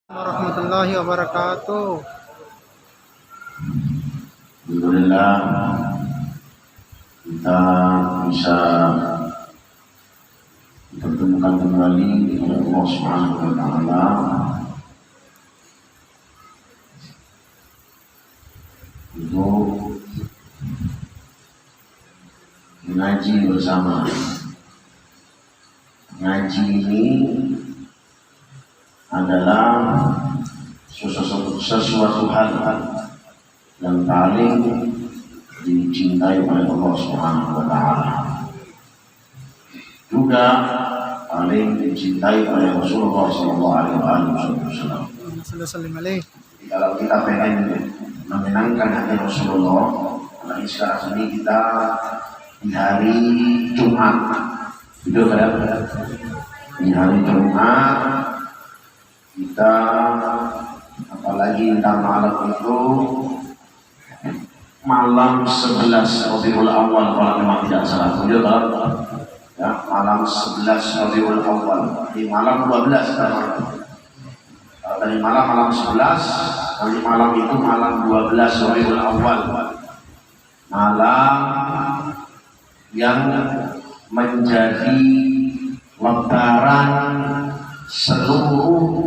Warahmatullahi wabarakatuh. Alhamdulillah kita bisa dipertemukan kembali oleh Allah Subhanahu wa taala untuk mengaji bersama. Ngaji ini adalah sesuatu hal yang paling dicintai oleh Allah Subhanahu wa taala. Juga paling dicintai oleh Rasulullah sallallahu alaihi wasallam. Kalau kita pengen menyenangkan hati Rasulullah, apalagi sekarang ini kita di hari Jumat, itu di hari Jumat kita apalagi dalam malam itu malam 11 Rabiul Awal kalau memang tidak salah ya, malam 11 Rabiul Awal di malam 12 tadi malam 11 nanti malam itu malam 12 Rabiul Awal, malam yang menjadi lebaran seluruh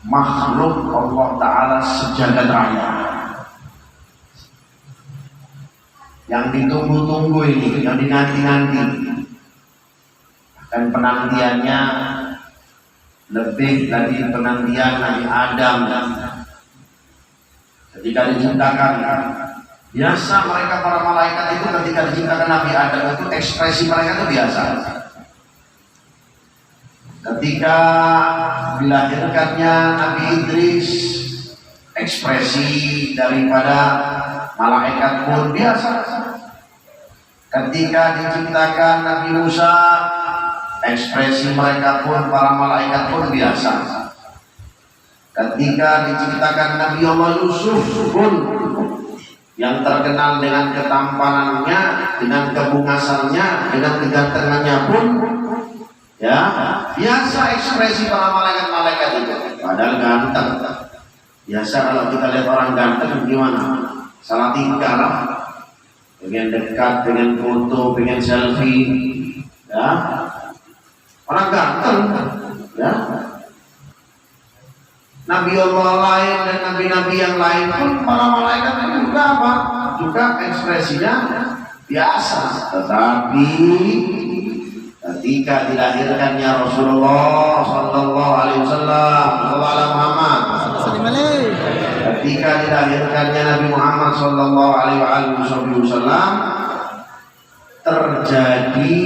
makhluk Allah Ta'ala sejagat raya, yang ditunggu-tunggu ini, yang dinanti-nanti. Dan penantiannya lebih dari penantian Nabi Adam ketika diciptakan. Biasa mereka para malaikat itu ketika diciptakan Nabi Adam itu ekspresi mereka itu biasa. Ketika dilahirkannya Nabi Idris, ekspresi daripada malaikat pun biasa. Ketika diciptakan Nabi Musa, ekspresi mereka pun para malaikat pun biasa. Ketika diciptakan Nabi Allah Yusuf pun, yang terkenal dengan ketampanannya, dengan kebungasannya, dengan kegantengannya pun, ya biasa ekspresi para malaikat itu. Padahal ganteng. Biasa kalau kita lihat orang ganteng gimana? Salah tingkah lah. Pengen dekat, pengen foto, pengen selfie, ya. Orang ganteng, ya. Nabi Allah lain dan nabi-nabi yang lain pun para malaikat juga apa? Juga ekspresinya biasa. Tetapi ketika dilahirkannya Rasulullah sallallahu alaihi wasallam, Muhammad, ketika dilahirkannya Nabi Muhammad sallallahu alaihi wasallam, terjadi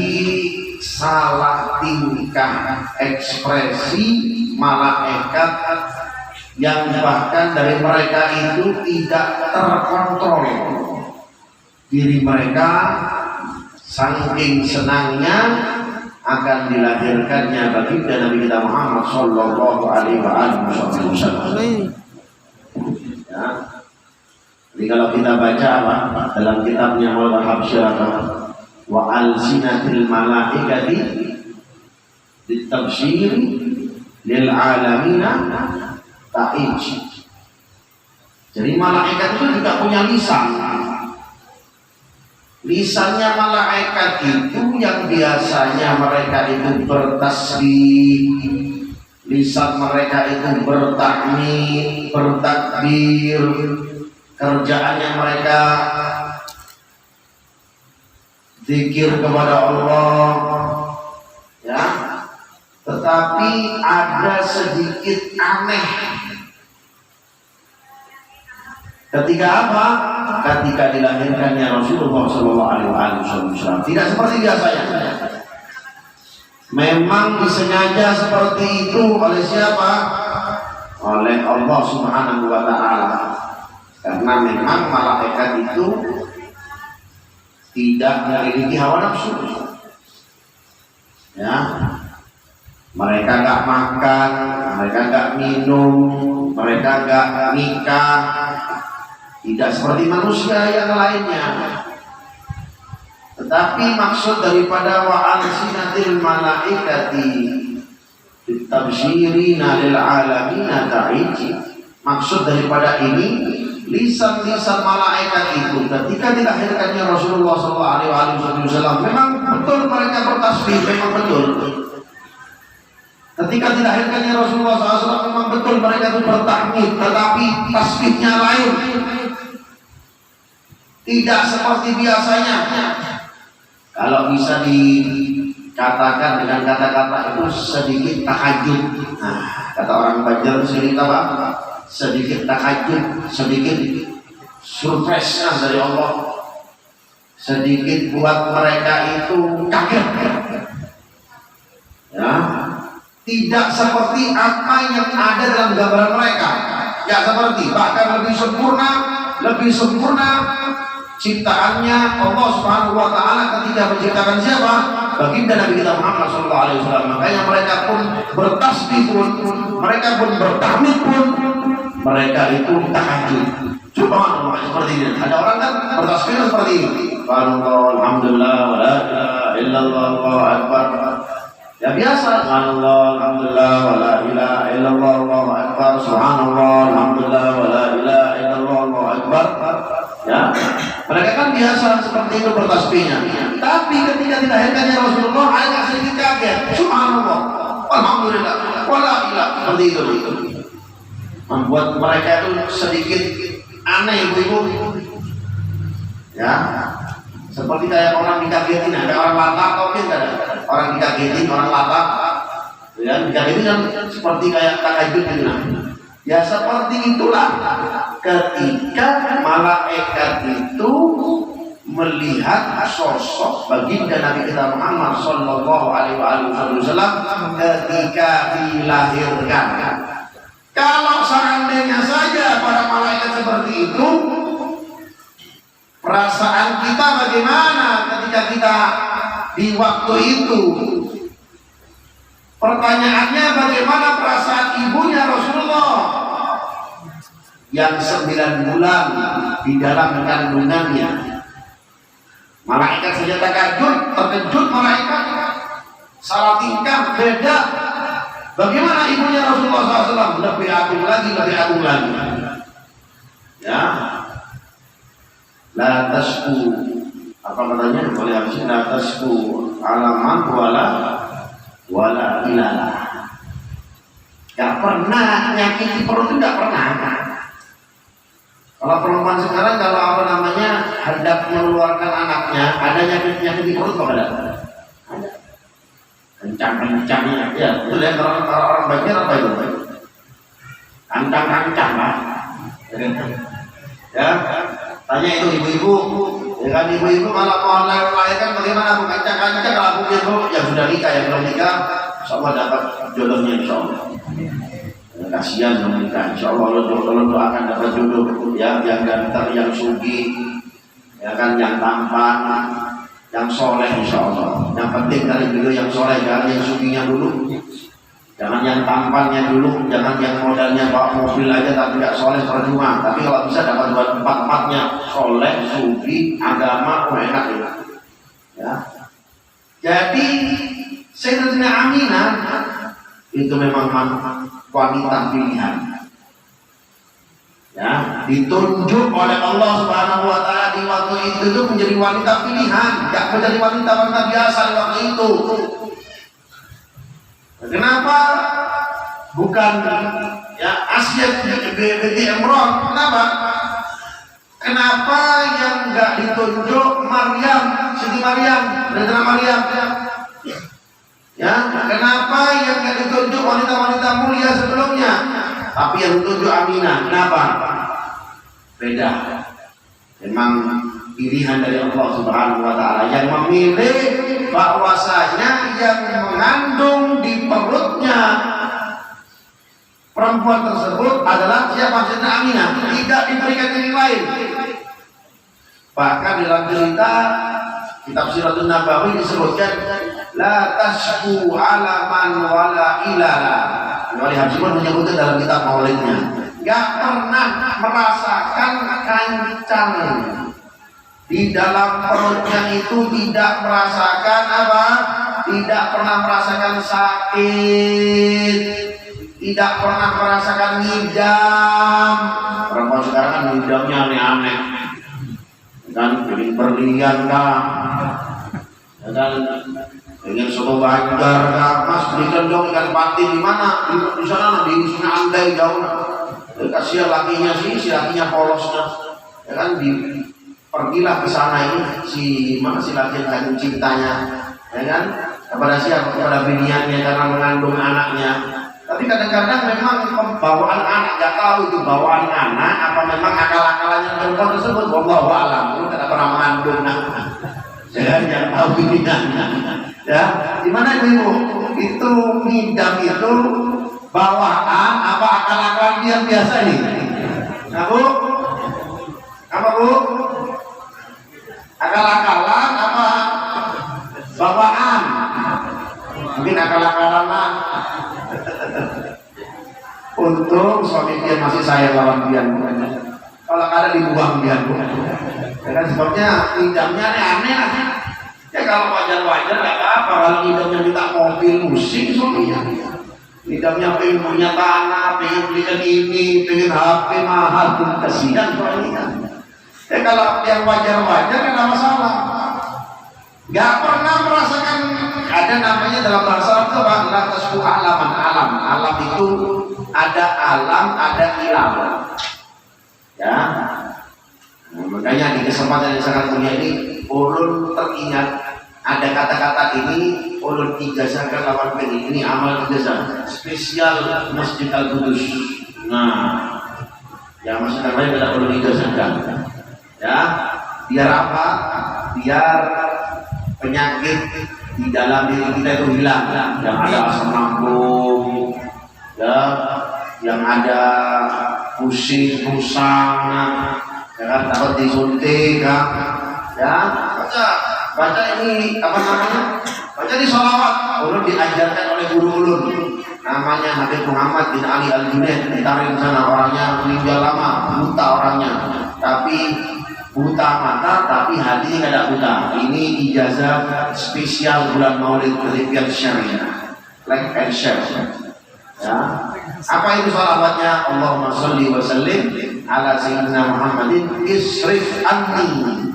salah tingkah ekspresi malaikat yang bahkan dari mereka itu tidak terkontrol. Diri mereka saking senangnya akan dilahirkannya baginda Nabi kita Muhammad sallallahu alaihi wasallam. Ya. Jadi kalau kita baca apa dalam kitabnya Maulana Habsyirah wa alsinatil malaikati ditabsyir lil alamina ta'ij. Jadi malaikat itu juga punya lisan. Lisannya malaikat itu yang biasanya mereka itu bertasbih, lisan mereka itu bertakmir, bertakbir, kerjaannya mereka zikir kepada Allah, ya. Tetapi ada sedikit aneh. Ketika apa? Ketika dilahirkannya Rasulullah sallallahu alaihi wasallam tidak seperti biasanya. Memang disengaja seperti itu oleh siapa? Oleh Allah Subhanahu wa taala. Karena memang malaikat itu tidak memiliki hawa nafsu. Ya. Mereka enggak makan, mereka enggak minum, mereka enggak nikah. Tidak seperti manusia yang lainnya. Tetapi maksud daripada wa'al sinatil malaikati Tabsyirina lil alamina ta'iji. Maksud daripada ini, lisan-lisan malaikat itu ketika dilahirkannya Rasulullah SAW, memang betul mereka bertasbih, memang betul. Ketika dilahirkannya Rasulullah SAW, memang betul mereka itu bertahmid, tetapi tasbihnya lain, tidak seperti biasanya. Kalau bisa dikatakan dengan kata-kata itu sedikit tahajud. Nah, kata orang Banjar sedikit apa? Sedikit tahajud, sedikit surprise dari Allah, sedikit buat mereka itu kaget. Ya, tidak seperti apa yang ada dalam gambaran mereka. Ya seperti, bahkan lebih sempurna ciptaannya Allah Subhanahu wa taala ketika menciptakan siapa? Baginda Nabi kita Muhammad sallallahu alaihi wasallam. Makanya mereka pun bertasbih pun, mereka pun bertahmid pun, mereka itu tahajud. Subhanallah, seperti ini. Ada orang kan bertasbih seperti ini. Subhanallah, alhamdulillah, wa la ilaha illallah, Allahu akbar. Ya biasa, subhanallah, alhamdulillah, wa la ilaha illallah, Allahu akbar. Subhanallah, alhamdulillah, wa la ilaha illallah, Allahu akbar. Ya, mereka kan biasa seperti itu bertasbihnya. Tapi ketika dilahirkannya Rasulullah, agak sedikit kaget. Subhanallah, alhamdulillah, wa la ilaha, seperti itu. Membuat mereka itu sedikit aneh, ibu-ibu. Ya, seperti kayak orang dikagetin, ada orang latah, atau tidak ada orang dikagetin, orang latah. Ya, dikagetin kan seperti kayak tahajud gitu. Ya seperti itulah ketika malaikat itu melihat sosok baginda Nabi kita Muhammad sallallahu alaihi wasallam ketika dilahirkan. Kalau seandainya saja para malaikat seperti itu, perasaan kita bagaimana ketika kita di waktu itu? Pertanyaannya, bagaimana perasaan ibunya Rasulullah yang 9 bulan di dalam kandungannya? Malaikat saja terkejut malaikat, salah tingkah beda. Bagaimana ibunya Rasulullah SAW? Lebih agung lagi. Ya, la tasku, apa katanya? Boleh habis la tasku alaman wala ilalah. Gak pernah nyakiti perut itu, gak pernah. Kalau perempuan sekarang kalau hendak mengeluarkan anaknya, ada nyakiti perut apa ada? Kencang-kencangnya, ya. Itu lihat orang Banjar apa itu? Kancang-kancang, Pak. Ya, tanya itu ibu-ibu. Ya kan, ibu-ibu malah mau melahirkan bagaimana? Kancang-kancang, kalau ibu yang sudah nikah, yang belum nikah, insya Allah dapat jodohnya, insya Allah. Kasihan belum nikah, insya Allah Allah doakan dapat jodoh yang ganteng, yang sugi, ya kan, yang tampan, yang soleh, insya Allah. Yang penting dari dulu yang soleh, jangan yang suginya dulu, jangan yang tampannya dulu, jangan yang modalnya bawa mobil aja tapi tidak soleh, percuma. Tapi kalau bisa dapat buat empat-empatnya, soleh, sugi, agama, enak ya. Jadi Sayyidatina Aminah itu memang wanita pilihan. Ya, ditunjuk oleh Allah Subhanahu wa taala di waktu itu menjadi wanita pilihan, enggak menjadi wanita biasa di waktu itu. Kenapa bukan ya Asya binti Imran? Kenapa yang enggak ditunjuk Siti Maryam, Sayyidatina Maryam? Ya, kenapa yang enggak ditunjuk wanita-wanita mulia sebelumnya? Tapi yang ditunjuk Aminah, kenapa? Beda. Memang pilihan dari Allah Subhanahu wa taala yang memilih bahwasanya yang mengandung di perutnya perempuan tersebut adalah siapa? Sayyidatina Aminah, tidak diberikan yang lain. Bahkan dalam cerita kitab Siratul Nabawi disebutkan la tasku alaman wala ilala. Wali Habsibun menyebutkan dalam kitab maulidnya, gak pernah merasakan kancang di dalam perutnya itu, tidak merasakan apa? tidak pernah merasakan sakit, tidak pernah merasakan ngidam. Perempuan sekarang kan ngidamnya aneh-aneh, kan pengen berlian kah, dan pengen soto Banjar kah, mas belikan dong ikan patin di mana? Di sana di Sungai Andai jauh. Kasihan lakinya sih, si lakinya polosnya, ya kan pergilah ke sana ini si mana si laki yang cintanya, ya kan kepada siapa, kepada biniannya karena mengandung anaknya. Tapi kadang-kadang memang bawaan anak, nggak tahu itu bawaan anak apa memang akal-akalannya perempuan tersebut. Wallahu a'lam, itu tidak pernah mengandung anak. Jangan yang tahu biniannya. Ya, gimana ibu? Itu ngidam itu bawaan apa akal-akalan dia biasa nih? Nah, Bu? Apa, Bu? Akal-akalan apa bawaan? Mungkin akal-akalan lah. Untung suami dia masih sayang lawan dia. Kalau ada dibuang dia. Ya kan sebabnya idamnya aneh aja. Ya kalau wajar-wajar nggak apa-apa. Kalau idamnya minta mobil musik suaminya. Idamnya pengen punya tanah, pengen belikan ini, pengen HP mahal, pun kasihan suaminya. Ya kalau yang wajar-wajar kan ada masalah. Gak pernah merasakan, ada namanya dalam bahasa Arab itu apa? La tasku alaman, alam. Alam itu ada alam, ada ilam. Ya. Nah, makanya di kesempatan yang sangat mulia ini ulun teringat ada kata-kata ini ulun ijazahkan lawan pengen ini amal ijazah spesial Masjid Al-Qudus. Nah, yang Masjid Al-Qudus tidak ulun ijazahkan. Ya, biar apa? Biar penyakit di dalam diri kita itu hilang, yang ada asam lambung, ya, yang ada pusing, pusang, ya kan, takut disuntik, ya, baca ini apa namanya? Baca di sholawat. Ulun diajarkan oleh guru ulun, namanya Habib Muhammad bin Ali Al-Junaid, ditarik sana, orangnya meninggal lama, buta orangnya, tapi buta mata tapi hatinya tidak buta. Ini ijazah spesial bulan Maulid penelitian syariah, like and share. Ya. Apa itu salawatnya? Allahumma sholli wa sallim ala sayyidina Muhammadin isrif anni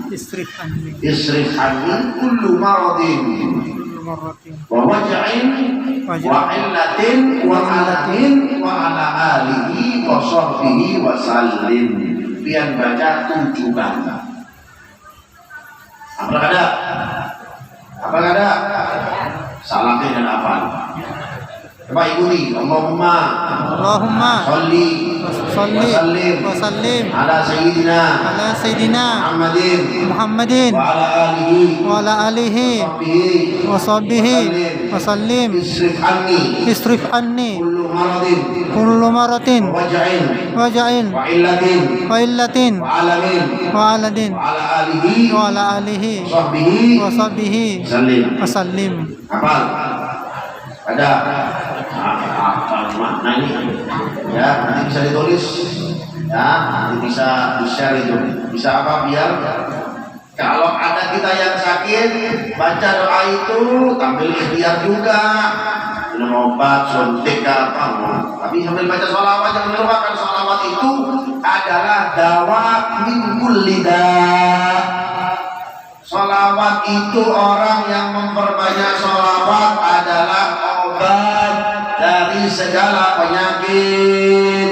kullu maradin wa waj'in wa illatin wa alatin wa ala alihi wa sahbihi wa sallim. Pian baca 7 kali. Apa ada? Apa ada? Salahnya dan apa? Coba ikuti. Allahumma sholli wa sallim ala sayyidina Muhammadin wa ala alihi wa sahbihi wa sallim. Isrif anni kullu maratin waja'in wa illatin wa aladin wa ala alihi wa sahbihi wa sallim. Hafal? Ada? Nah ini ya, nanti bisa ditulis ya, nanti bisa di-share itu. Bisa apa? Biar kalau ada kita yang sakit baca doa itu tampil ikhtiar juga, minum obat, suntik apa, tapi sambil baca sholawat. Jangan melupakan sholawat itu adalah dawa min kulli da'. Sholawat itu orang yang memperbanyak sholawat adalah obat dari segala penyakit.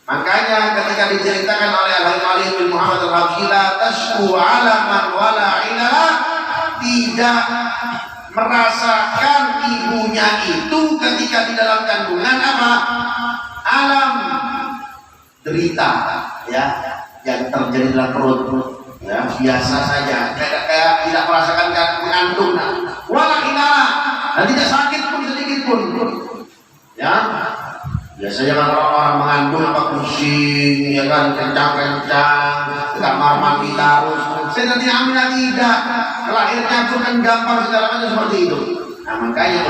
Makanya ketika diceritakan oleh Al-Habib bin Muhammad Al-Habsyi, la tashku alaman wala ilaha, tidak merasakan ibunya itu ketika di dalam kandungan apa? Alam, derita, ya, yang terjadi dalam perut. Ya, biasa saja, kayak tidak merasakan mengandung, wala ilaha, dan tidak sakit pun sedikit pun. Ya, biasanya kalau orang mengandung apa pusing, ya kan, kencang-kencang, kamar mandi terus. Saya nanti Aminah tidak, lahirnya pun kan gampang segala macam seperti itu. Nah makanya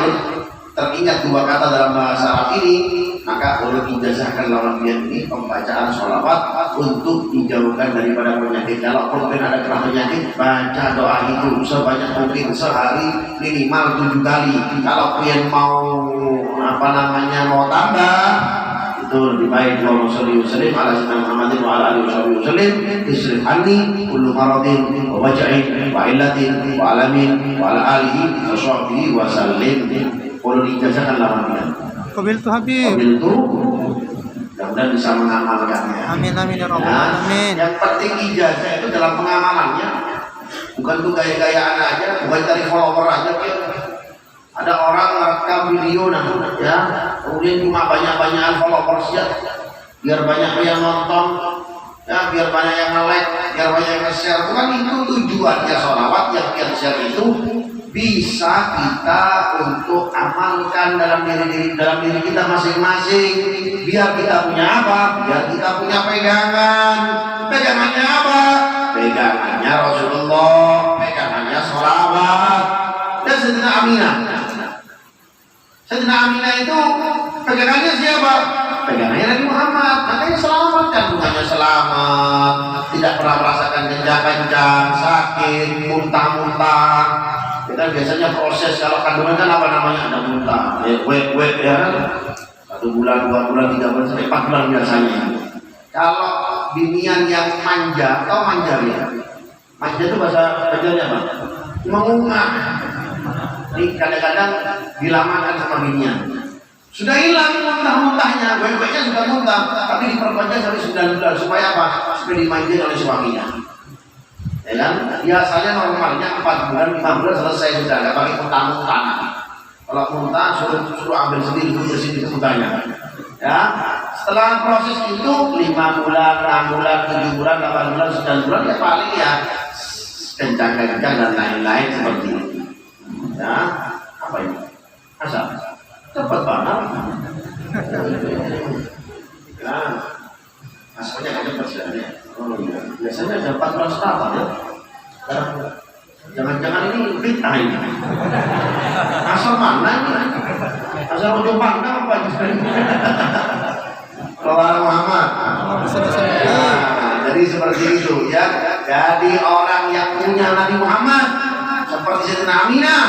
teringat dua kata dalam bahasa Arab ini, maka boleh ijazahkan lawan dia ini pembacaan sholawat untuk dijauhkan daripada penyakit. Kalau mungkin ada kena penyakit, baca doa itu sebanyak mungkin sehari minimal 7 kali. Kalau kalian mau mau tambah, itu lebih baik. Allahumma sholli wa sallim ala sayyidina Muhammadin wa ala alihi wasallim. Isrif anni kullu maradin wa waj'in wa illatin wa alamin wa ala alihi wa sahbihi wa sallim. Kalau diijazahkan lawan dia. Qabiltu Habib. Qabiltu, mudah-mudahan bisa mengamalkannya. Amin amin ya rabbal alamin. Yang penting ijazah itu dalam pengamalannya, bukan tuh gaya-gayaan aja, bukan cari follower aja. Ada orang merekam video ya, kemudian cuma banyak-banyakan followersnya, biar banyak yang nonton, ya, biar banyak yang nge-like, biar banyak yang nge-share. Bukan itu tujuannya sholawat. Yang share itu bisa kita untuk amalkan dalam diri kita masing-masing. Biar kita punya apa? Biar kita punya pegangan. Pegangannya apa? Pegangannya Rasulullah, pegangannya sholawat. Dan Sayyidina Aminah. Sayyidina Aminah itu pegangannya siapa? Pegangannya Nabi Muhammad. Makanya selamat, kandungannya selamat, tidak pernah merasakan kencang-kencang, sakit, muntah-muntah. Kita biasanya proses kalau kandungan kan apa namanya, ada muntah, wet ya, 1 bulan, 2 bulan, 3 bulan, sampai 4 bulan biasanya. Kalau binian yang manja, tahu manja ya? Manja itu bahasa kerjanya apa? Mengungah. Ini kadang-kadang dilamakan sama binian. Sudah hilang muntah-muntahnya, wet-wetnya sudah muntah, tapi diperpanjang sampai 9 bulan supaya apa? Supaya dimanjain oleh suaminya. Ya kan? Biasanya normalnya 4 bulan, 5 bulan selesai sudah, nggak pakai muntah-muntah. Kalau muntah suruh ambil sendiri, bersih itu muntahnya. Ya, setelah proses itu 5 bulan, 6 bulan, 7 bulan, 8 bulan, 9 bulan, ya paling ya kencang-kencang dan lain-lain seperti itu. Ya, apa ini? Asal cepat banget. Ya, asalnya kan cepat saja. Oh iya, biasanya ada 4 bulan setahun ya. Jangan-jangan ini fitnah ini. Asal mana ini? Asal ujung pangkal apa? Kalau Muhammad. Jadi seperti itu ya. Jadi orang yang punya Nabi Muhammad seperti Sayyidina Aminah,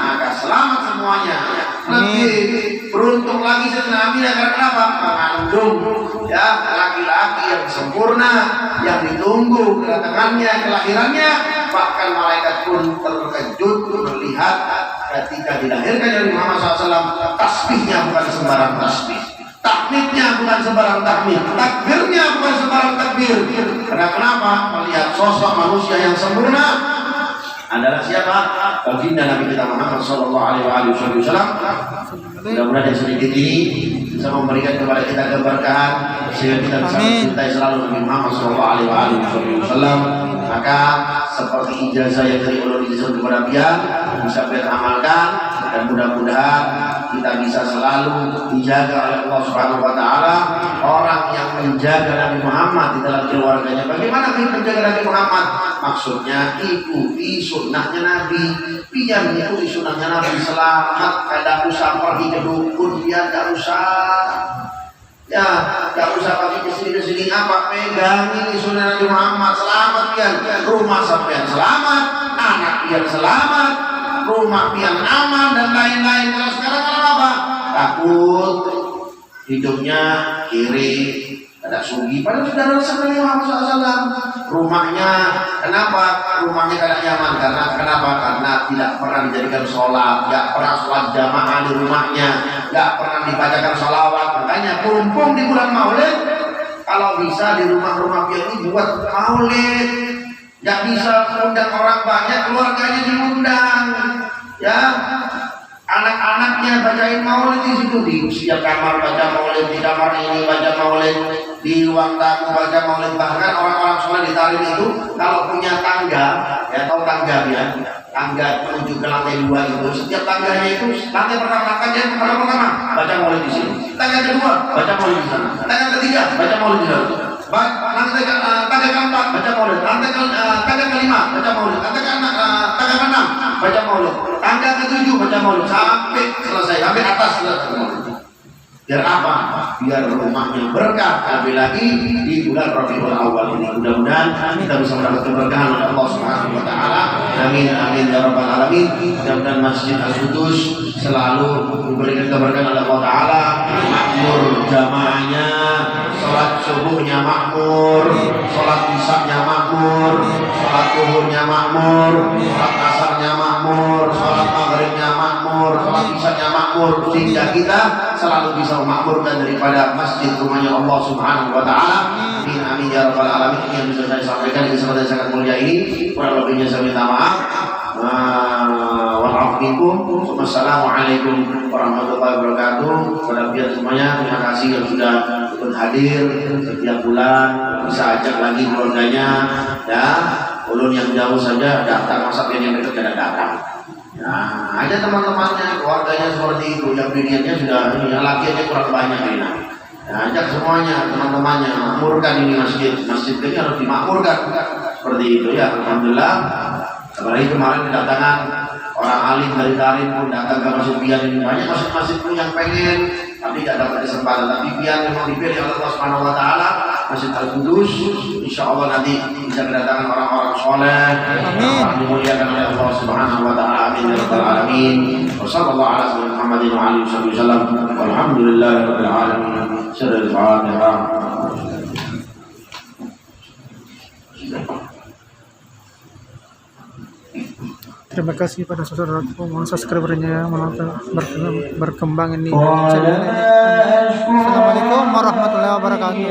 maka selamat semuanya. Lebih beruntung lagi Sayyidina Aminah karena kenapa? Mengandung ya laki-laki yang sempurna, yang ditunggu kedatangannya, kelahirannya. Bahkan malaikat pun terkejut melihat ketika dilahirkan dari Muhammad SAW. Tasbihnya bukan sembarang tasbih, takmidnya bukan sembarang takmid, takbirnya bukan sembarang takbir. Karena kenapa? Melihat sosok manusia yang sempurna adalah siapa? Baginda Nabi kita Muhammad Sallallahu Alaihi Wasallam. Mudah-mudahan yang sedikit ini bisa memberikan kepada kita keberkahan sehingga kita bisa mencintai selalu Nabi Muhammad Sallallahu Alaihi Wasallam. Maka seperti ijazah yang dari ulun ijazah kepada dia bisa kita amalkan, dan mudah-mudahan kita bisa selalu dijaga oleh Allah Subhanahu Wa Taala. Orang yang menjaga Nabi Muhammad di dalam keluarganya, bagaimana kita menjaga Nabi Muhammad? Maksudnya ikuti sunnahnya Nabi, biar ikuti sunnahnya Nabi. Selamat, kada usah pergi ke dukun, dia tidak usah. Ya, tidak usah pergi ke sini apa, pegang ini sunnah Nabi Muhammad. Selamat pian, rumah sampean selamat, anak pian selamat, rumah pian aman dan lain-lain. Kalau sekarang apa? Takut hidupnya kiri, ada sugi. Padahal sudah Rasul Muhammad SAW. Rumahnya, kenapa? Rumahnya tidak nyaman. Kenapa? Karena tidak pernah dijadikan sholat, tidak pernah sholat jamaah di rumahnya, tidak pernah dibacakan sholawat. Makanya kumpul di bulan Maulid. Kalau bisa di rumah-rumah pian ini buat Maulid. Tidak bisa mengundang orang banyak, keluarganya diundang. Ya, anak-anaknya bacain maulid di situ, di setiap kamar baca maulid, di kamar ini baca maulid, di ruang tamu baca maulid. Bahkan orang-orang soleh di Tarim itu kalau punya tangga, ya tahu tangga ya, tangga menuju ke lantai 2 itu, setiap tangganya itu lantai pertama baca maulid di sini, tangga kedua baca maulid di sana, tangga ketiga baca maulid di sana, tangga keempat baca maulid, tangga kelima baca maulid, tangga keenam baca maulud. Tanggal ke-7 baca maulud sampai selesai, sampai atas selesai maulud. Biar apa? Biar rumahnya berkah. Lebih lagi di bulan Rabiul Awal ini. Mudah-mudahan kita bisa mendapat keberkahan oleh Allah Subhanahu wa taala. Amin amin ya rabbal alamin. Mudah-mudahan Masjid Al-Qudus selalu memberikan keberkahan oleh Allah taala, makmur jamaahnya, salat subuhnya makmur, salat isya-nya makmur, salat zuhurnya makmur, salat asarnya makmur, salat maghribnya makmur, salat isya-nya makmur, sehingga kita selalu bisa memakmurkan daripada masjid rumahnya Allah Subhanahu wa taala. Amin amin ya rabbal alamin. Ini yang bisa saya sampaikan di kesempatan yang sangat mulia ini. Kurang lebihnya saya minta maaf. Wassalamualaikum warahmatullahi wabarakatuh. Kepada pihak semuanya terima kasih yang sudah ikut hadir setiap bulan, bisa ajak lagi keluarganya ya. Ulun yang jauh saja datang, masa yang dekat tidak datang. Nah, ada teman-temannya, keluarganya seperti itu, yang biniannya sudah, yang lakinya kurang banyak ini. Nah, ajak semuanya, teman-temannya, makmurkan ini masjid ini harus dimakmurkan seperti itu ya. Alhamdulillah. Apalagi kemarin kedatangan orang alim dari Tarim pun datang ke Masjid Bian ini. Banyak masjid-masjid pun yang pengen tapi tidak dapat kesempatan. Tapi Bian memang dipilih oleh Allah Subhanahu wa taala, Masjid Al-Qudus. Insyaallah nanti bisa kedatangan orang-orang soleh, orang dimuliakan oleh Allah Subhanahu wa taala. Amin ya rabbal alamin. Wassallallahu ala sayyidina Muhammadin wa alihi wasallam. Walhamdulillahirabbil alamin. Syarul Fatihah. Terima kasih pada saudaraku, mohon subscribernya berkembang ini channel ini. Assalamualaikum warahmatullahi wabarakatuh.